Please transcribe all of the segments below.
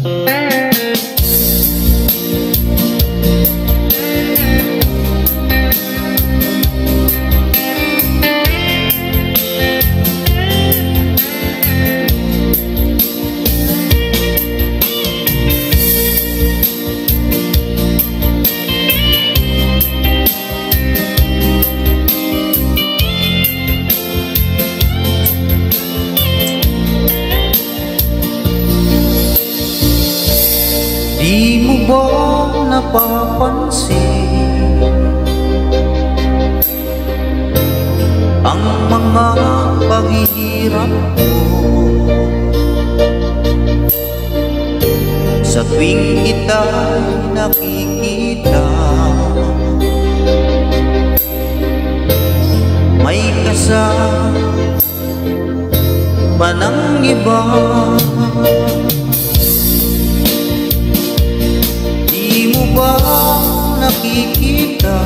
Di mo ba napapansin ang mga paghihirap ko sa tuwing kita'y nakikita? May kasama ng iba. Di mo ba nakikita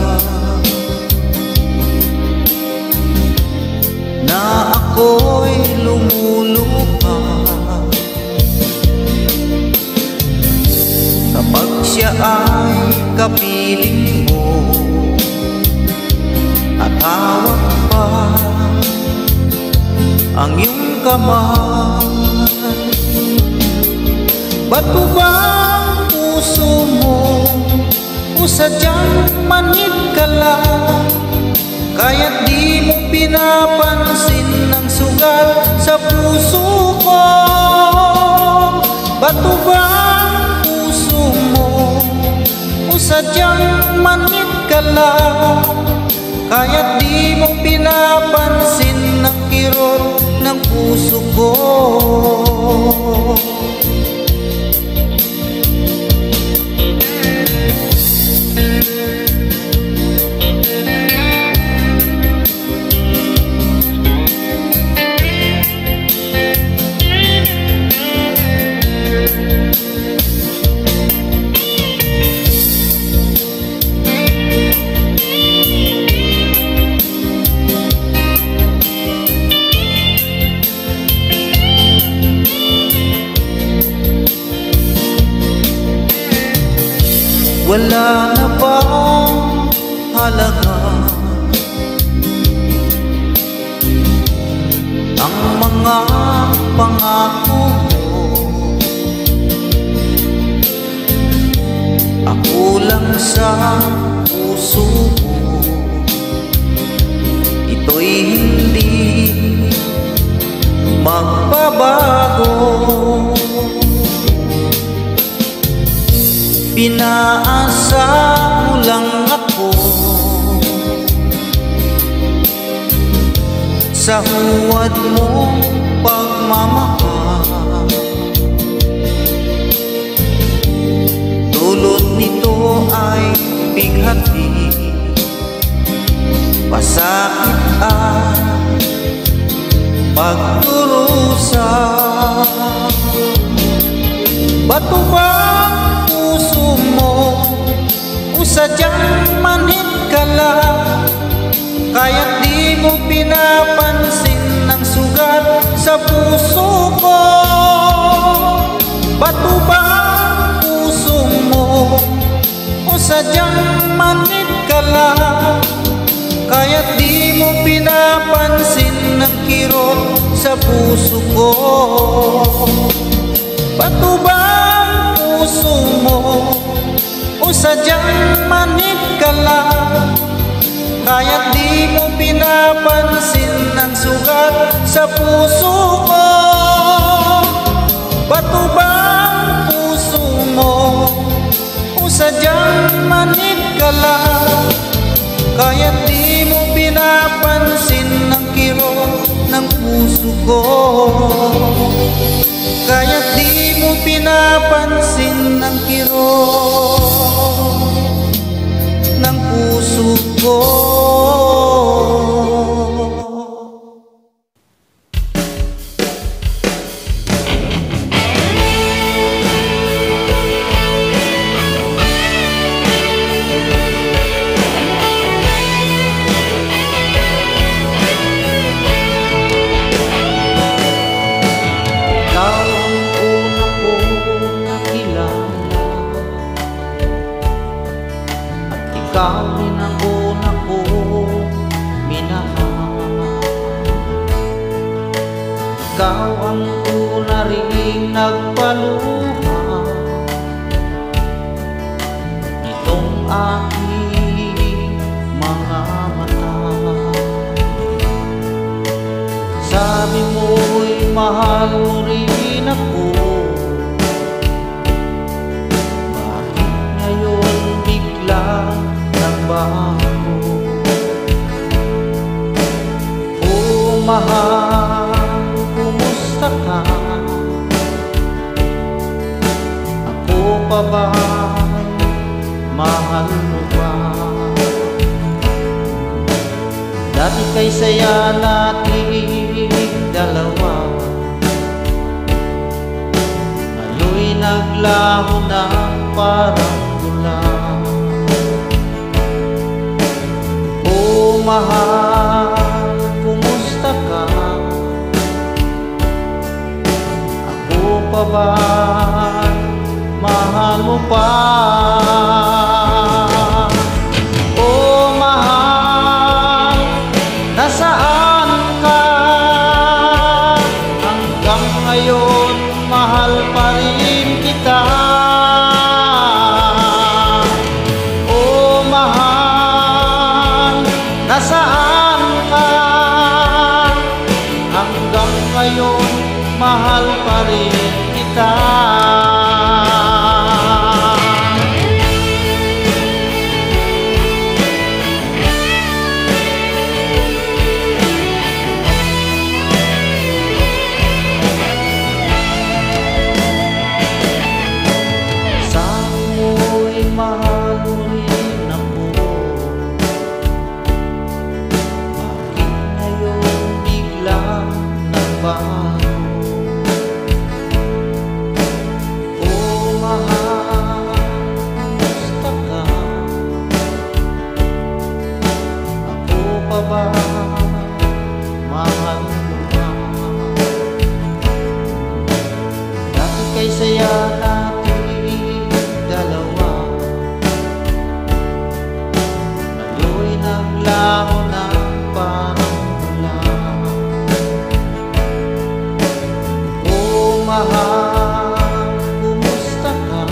na ako'y lumuluha kapag siya ay kapiling mo at hawak pa ang iyong kamay? Ba't mo ba puso mo o sadyang manhid ka lang? Kaya't di mo pinapansin ang sugat sa puso ko. Ba't mo ba puso mo o sadyang manhid ka lang? Kaya't di mo pinapansin ang kirot ng puso ko. Wala na bang halaga ang mga pangako mo? Ako lang sa puso mo, ito'y hindi magbabago. Pinaasa mo lang ako sa huwad mong pagmamahal. Dulot nito ay bighati, pasakit at pagdurusa. Ba't mo ba puso mo o sadyang manhid ka lang? Kaya't di mo pinapansin ang sugat sa puso ko. Ba't mo ba puso mo o sadyang manhid ka lang? Kaya't di mo pinapansin ang kirot sa puso ko. Ba't mo ba puso mo o sadyang manhid ka lang? Kaya't di mo pinapansin ang sugat sa puso ko. Ba't mo ba puso mo o sadyang manhid ka lang? Kaya't di mo pinapansin ang kirot ng puso ko. Kaya't di mo pinapansin ang kirot ng puso ko. nagpaluha itong aking mga mata. Sabi mo'y mahal mo rin ako, bakit ngayon biglang nagbago? Oh mahal, kumusta ka? Ako pa ba, mahal mo ba? Dati kay saya nating dalawa, ngalo'y naglaho na parang tula. Oh mahal, kumusta ka? Ako pa ba, mahal mo pa? Oh mahal, nasaan ka? Hanggang ngayon, mahal pa rin kita. Oh mahal, nasaan ka? Hanggang ngayon, mahal pa rin kita. Mahal mo rin ako, bakit ngayon biglang nagbago? Oh mahal, kumusta ka? Ako pa ba, mahal mo ba? Dati kay saya natin dalawa, naglaho na parang tula. Oh mahal, kumusta ka?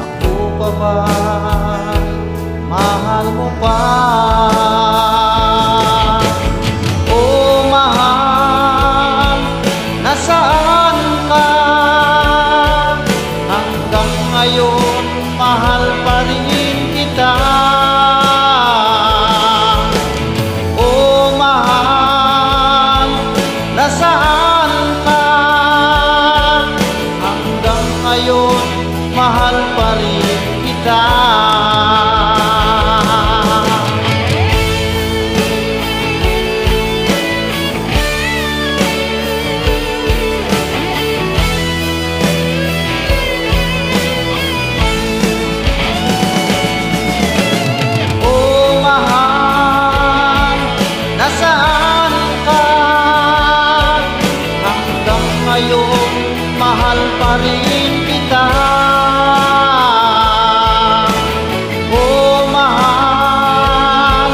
Ako pa ba, mahal mo pa? Oh mahal, nasaan ka? Hanggang ngayon, mahal pa rin kita. Oh mahal, nasaan ka? Hanggang ngayon, mahal pa rin kita. Nasaan ka? Hanggang ngayon, mahal pa rin kita. Oh mahal,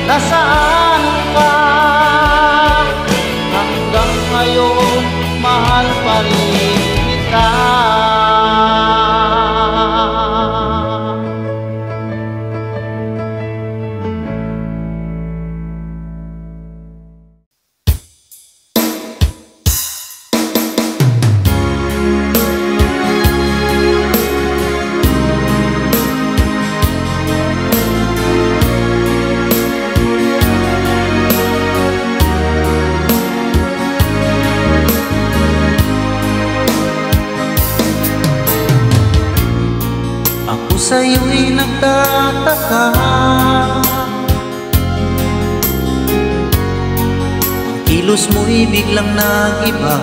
nasaan ka? Hanggang ngayon, mahal pa rin kita. Sa'yo'y nagtataka, ang kilos mo'y biglang nag-iba.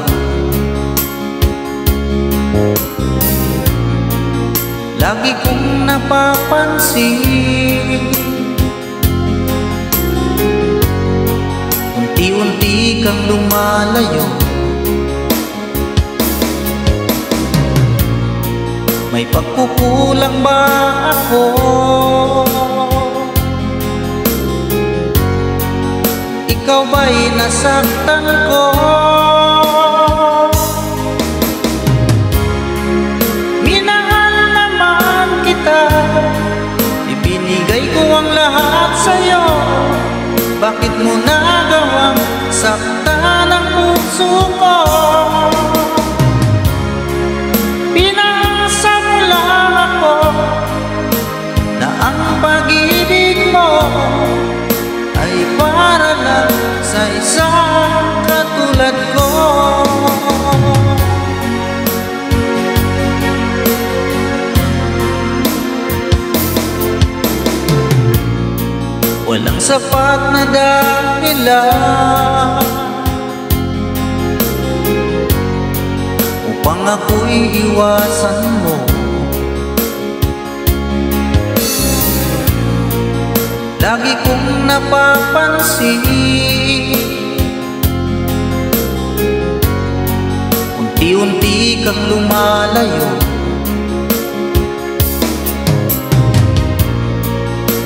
Lagi kong napapansin, unti-unti kang lumalayo. May pagkukulang ba ako? Ikaw ba'y nasaktan ko? puso ko. Pinasa mo lang ako na ang pag-ibig mo ay para lang sa isang katulad ko. Walang sapat na dahilan upang ako'y iwasan mo. Lagi kong napapansin unti-unti kang lumalayo.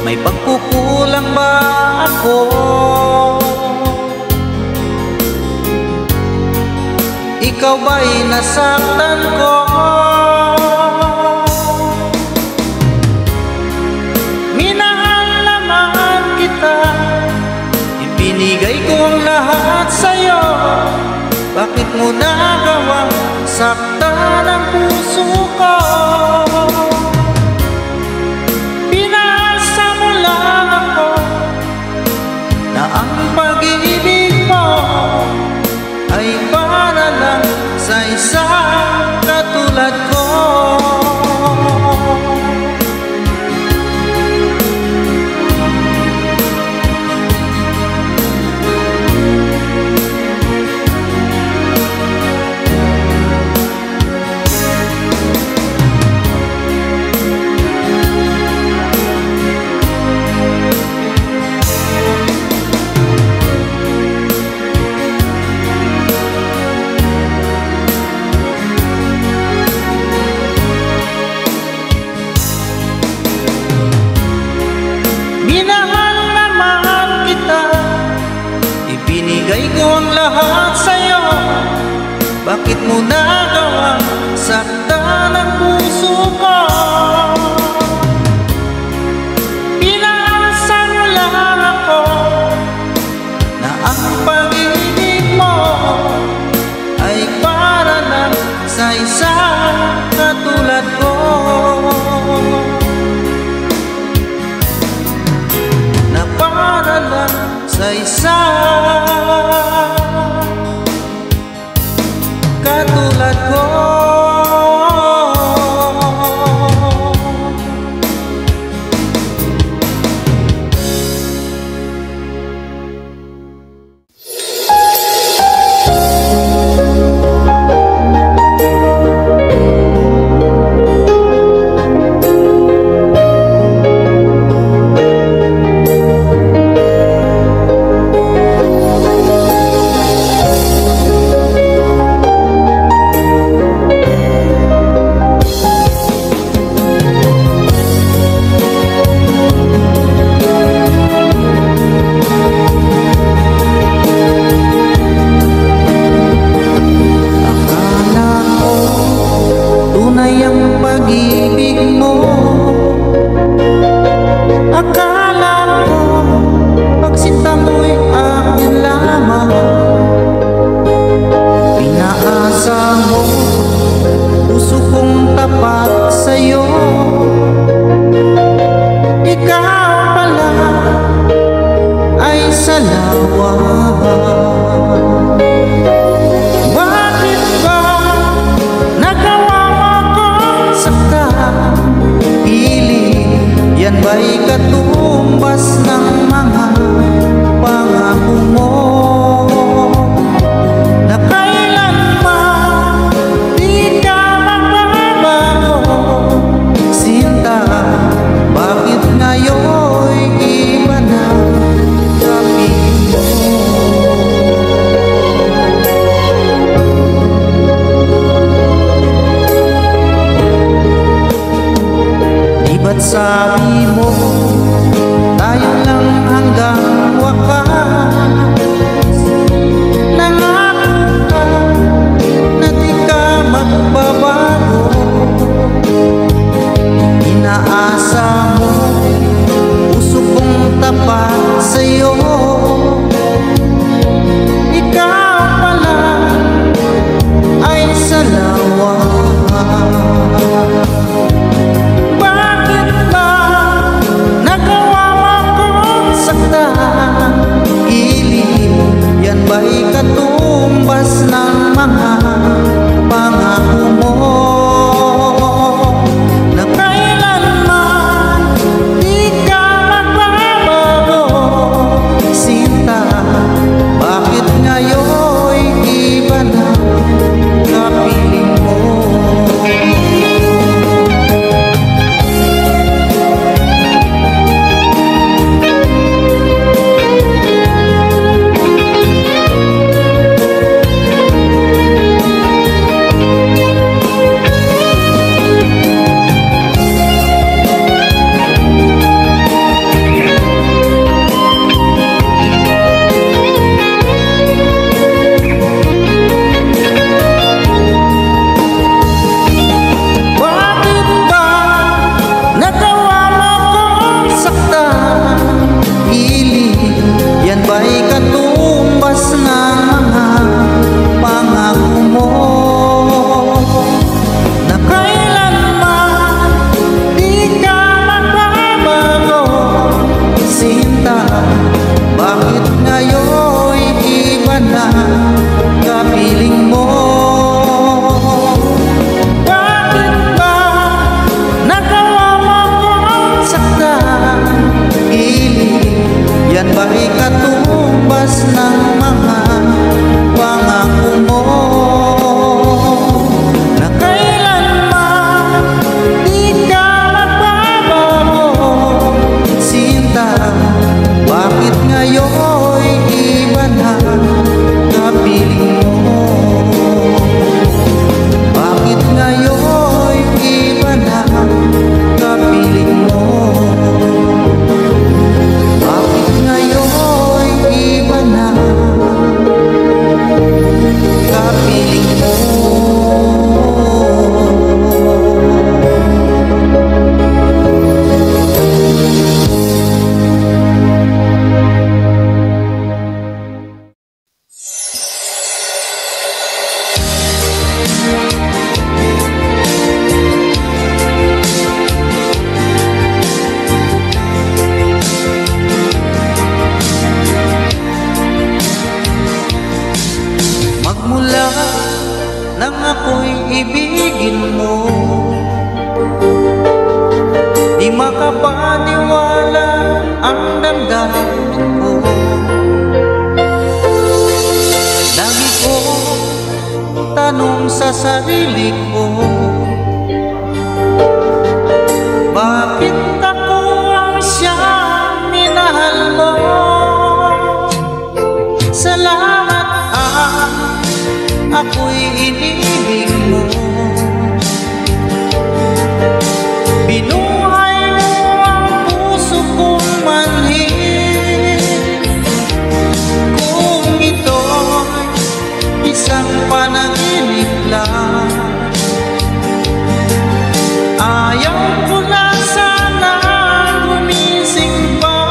May pagkukulang ba ako? Ikaw ba'y nasaktan ko? Minahal naman kita, ibinigay ko ang lahat sa'yo. Bakit mo nagawang saktan ang puso ko? Ang pag-ibig mo ay para lang sa isang katulad ko. Minahal naman kita, ibinigay ko ang lahat sa'yo. Bakit mo nagawang saktan ang puso ko? Pinasa mo lang ako na ang pag-ibig mo ay para lang sa isang katulad ko. Para lang sa isang katulad ko. Magmula nang ako'y ibigin mo, di makapaniwala ang damdamin ko. Lagi ko tanong sa sarili ko, bakit ako ang siyang minahal mo? Salamat ako'y inibig mo. Binuhay mo ang puso kong manhid. Kung ito'y isang panaginip lang, ayaw ko na sana gumising pa.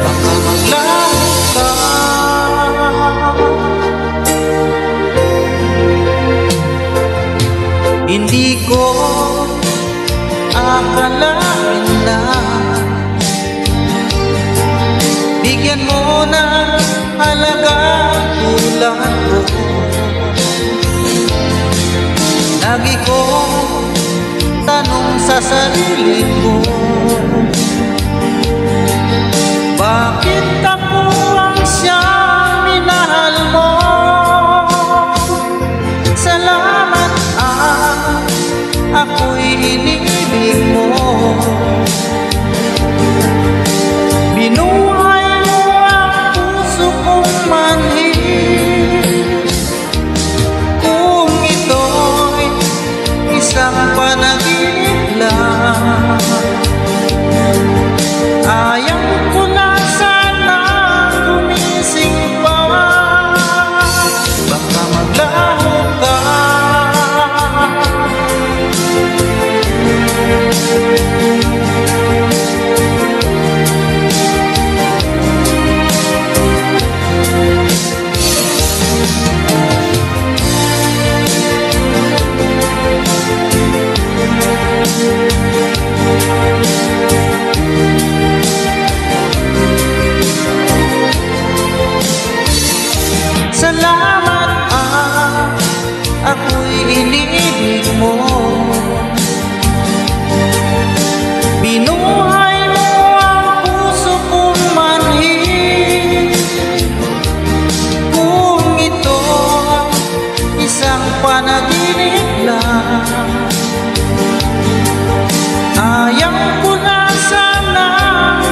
Baka maglaho ka. Hindi ko akalain na bigyan mo ng halaga tulad ko. Lagi ko tanong sa sarili ko, bakit ako ang siyang minahal mo? Salamat ako'y inibig mo. Binuhay mo ang puso kong manhid. Kung ito'y isang panaginip lang, ayaw ko na sana gumising pa. Baka maglaho ka. Salamat ako'y inibig mo. Binuhay mo ang puso kong manhid. Kung ito isang panaginip lang, ayaw ko na sana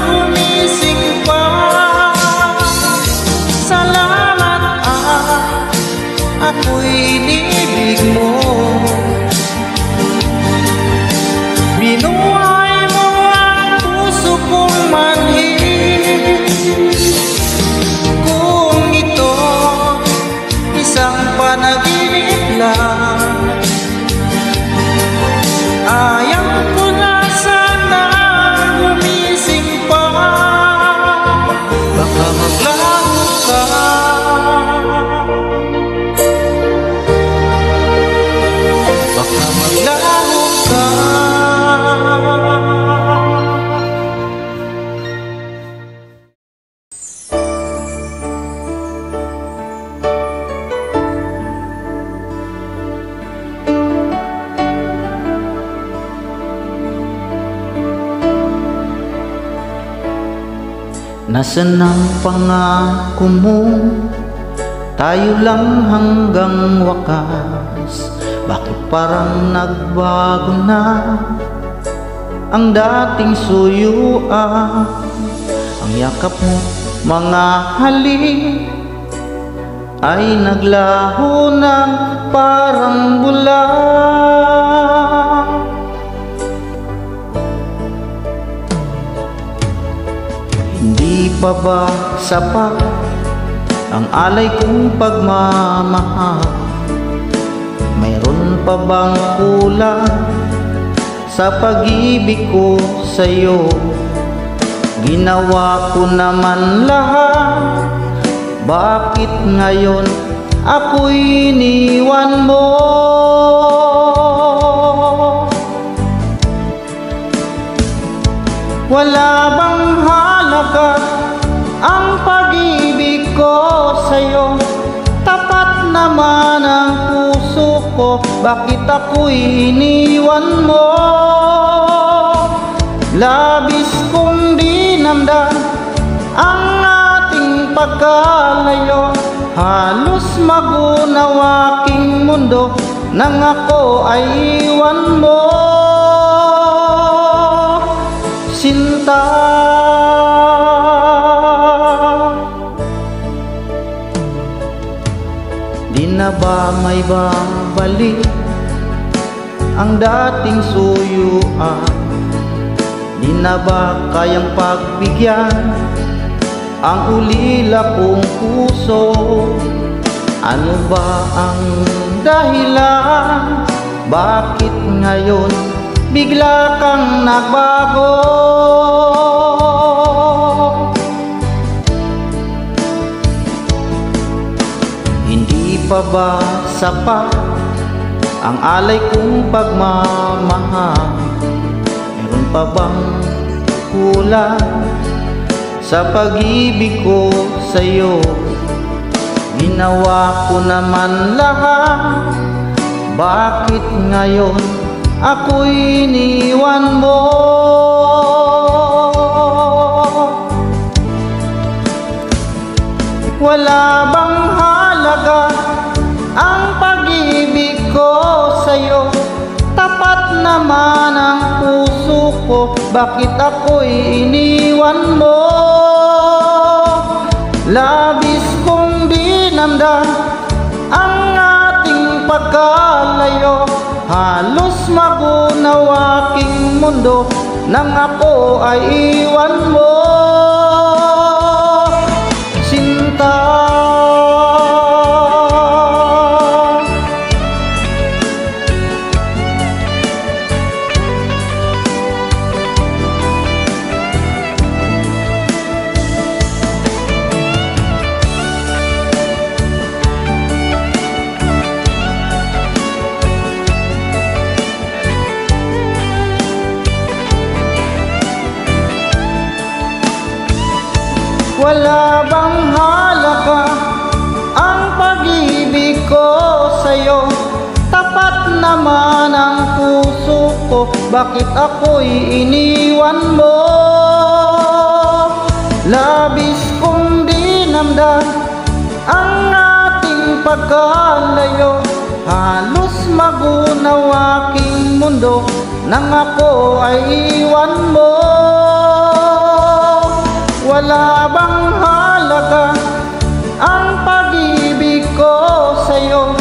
gumising pa. Salamat ako'y inibig mo. Binuhay mo ang puso kong manhid. Kung ito isang panaginip lang, ayaw ko na sana gumising pa. Baka maglaho ka. Baka maglaho ka. Nasaan ang pangako mo? Tayo lang hanggang wakas. Bakit parang nagbago na ang dating suyuan? Ang yakap mo, mga halik, ay naglaho ng parang bula. Hindi pa ba sapat ang alay kong pagmamahal? Mayroon pa bang kulang sa pag-ibig ko sa'yo? Ginawa ko naman lahat, bakit ngayon ako'y iniwan mo. Wala bang halaga ang pag-ibig ko sa'yo? Tapat naman ang puso ko, bakit ako'y iniwan mo? Labis kong dinamdam ang ating pagkalayo, halos magunaw aking mundo nang ako ay iwan mo. Sinta, di na ba may babalik ang dating suyuan? Di na ba kayang pagbigyan ang ulila kong puso? Ano ba ang dahilan? Bakit ngayon bigla kang nagbago? Hindi pa ba sapat ang alay kong pagmamahal? Meron pa bang kulang sa pag-ibig ko sa'yo? Ginawa ko naman lahat, bakit ngayon ako'y iniwan mo? Wala bang halaga ang pag-ibig ko sa'yo? Tapat naman ang puso ko, bakit ako'y iniwan mo? Labis kong dinamdam ang ating pagkalayo, halos magunaw aking mundo nang ako ay iwan mo. Sinta, wala bang halaga ang pag-ibig ko sa'yo? Tapat naman ang puso ko, bakit ako'y iniwan mo? Labis kong dinamdam ang ating pagkalayo, halos magunaw aking mundo nang ako ay iwan mo. Wala bang halaga ang pag-ibig ko sa'yo?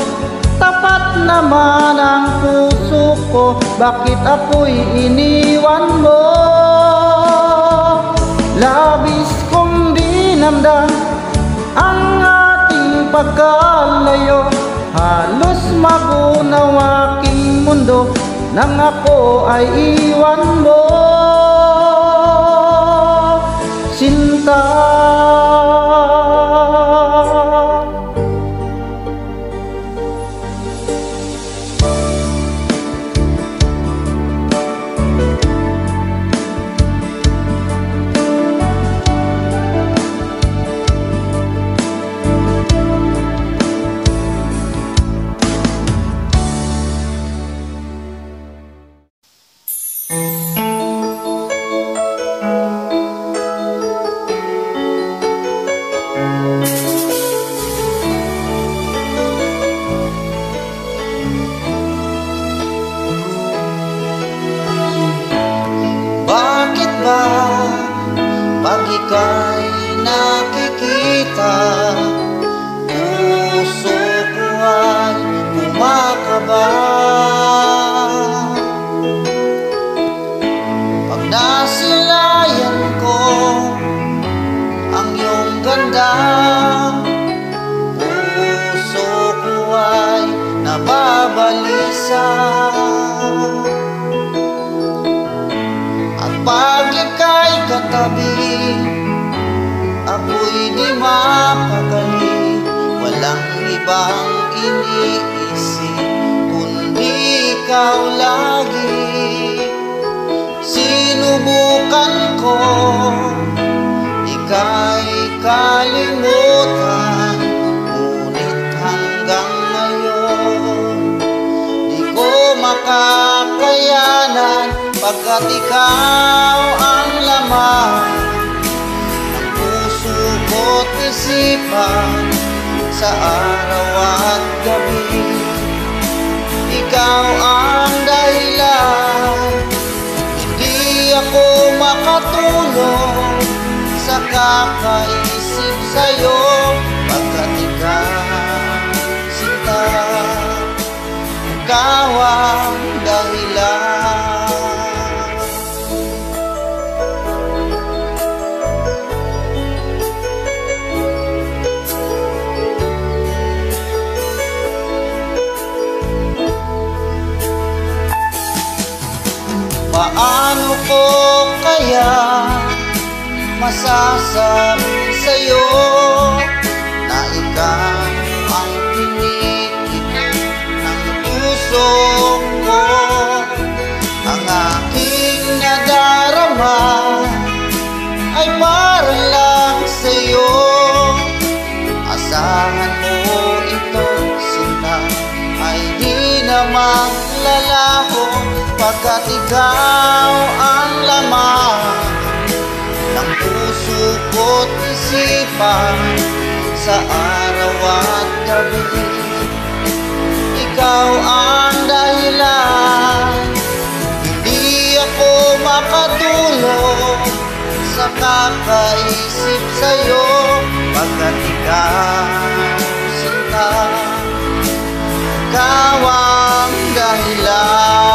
Tapat naman ang puso ko, bakit ako'y iniwan mo? Labis kong dinamdam ang ating pagkalayo, halos magunaw aking mundo nang ako ay iwan mo. Sinta, pag ika'y nakikita, puso ko ay kumakaba. Pag nasilayan ko ang iyong ganda, puso ko ay nababalisa. At pag ika'y katabi, ako'y di mapakali, walang iba bang iniisip kundi ikaw lagi? Sinubukan ko ika'y kalimutan, ngunit hanggang ngayon di ko makakayanan, pagkat ikaw ang laman ng puso ko't isipan sa araw at gabi. Ikaw ang dahilan, hindi ako makatulog sa kakaisip sa'yo, pagkat ikaw sinta, ikaw ang dahilan. Paano ko kaya masasabi sa'yo na ikaw ang tinitigil ng puso ko? Ang aking nadarama ay parang lang sa'yo. Asahan mo ito, sinta, ay di namang lalaho, pagkat ikaw ang laman ng puso ko't isipan sa araw at gabi. Ikaw ang dahilan, hindi ako makatulog sa kakaisip sa'yo, pagkat ikaw sinta, ikaw ang dahilan.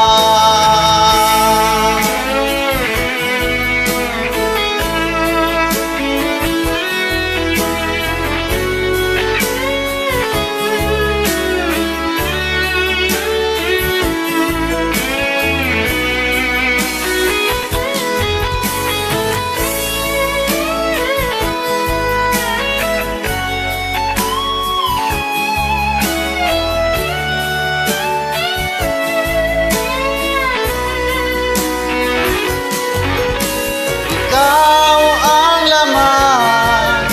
Ikaw ang laman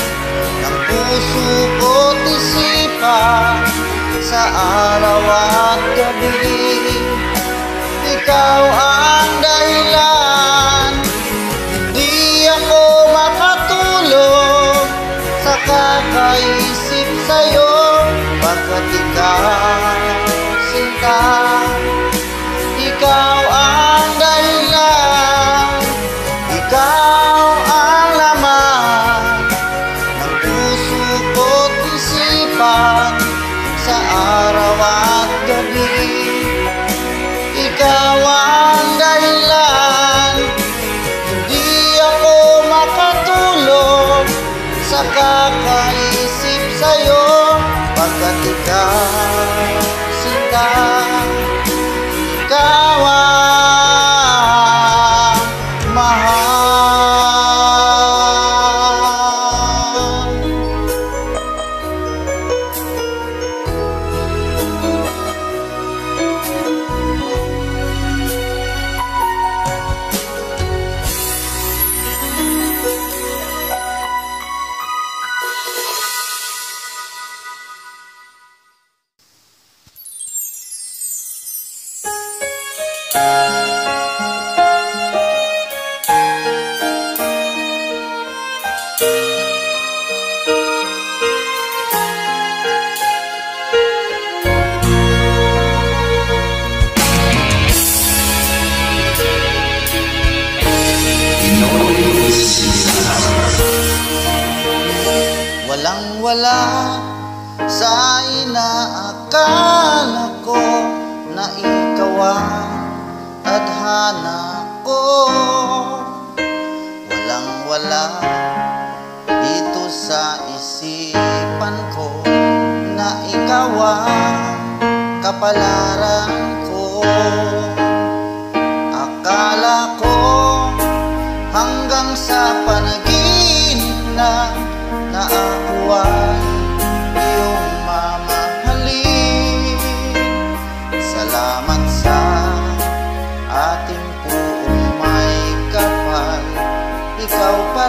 ng puso ko't isipan sa araw at gabi. Ikaw ang dahilan, hindi ako makatulog sa kakaisip sa'yo, pagkat ikaw sinta, ikaw ang dahilan. Ikaw ang laman ng puso ko't isipan sa araw at gabi. Ikaw ang dahilan, hindi ako makatulog sa kakaisip sa'yo, pagkat ikaw sinta, ikaw ang mahal. Walang-wala sa inaakala ko na ikaw ang tadhana ko. Walang-wala dito sa isipan ko na ikaw ang kapalaran ko. Akala ko hanggang sa panaginip na ako ay iyong mama.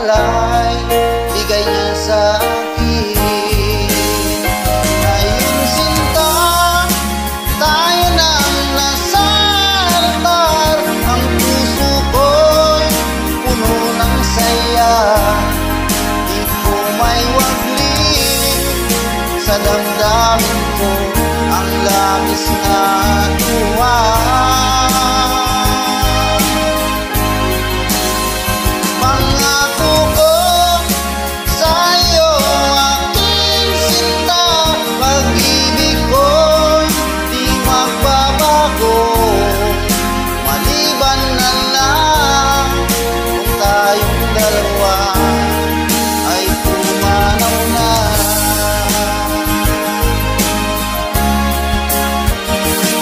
pala'y bigay niya sa akin. Ngayon sinta, tayo nang nasa altar. Ang puso ko'y puno ng saya, di ko may waglit sa damdamin ko ang labis na tuwa. Pangako ko sa'yo, aking sinta, pag-ibig ko'y di magbabago, maliban na lang kung tayong dalawa ay pumanaw na.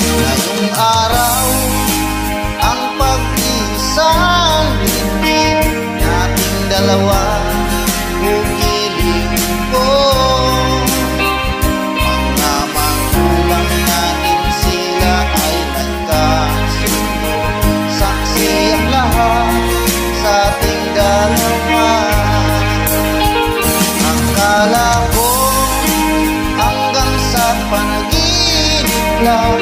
Ngayong araw, ang pag-isang libig nating dalawa, hukiling ko. Mga magulang natin, sila ay nagkasundo, saksi ang lahat sa ating dalawa. Akala ko hanggang sa panaginip lang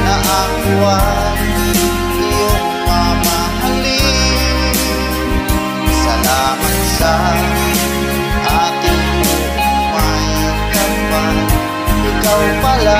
na ako ay iyong mamahalin. Salamat sa ating may kapal, ikaw pala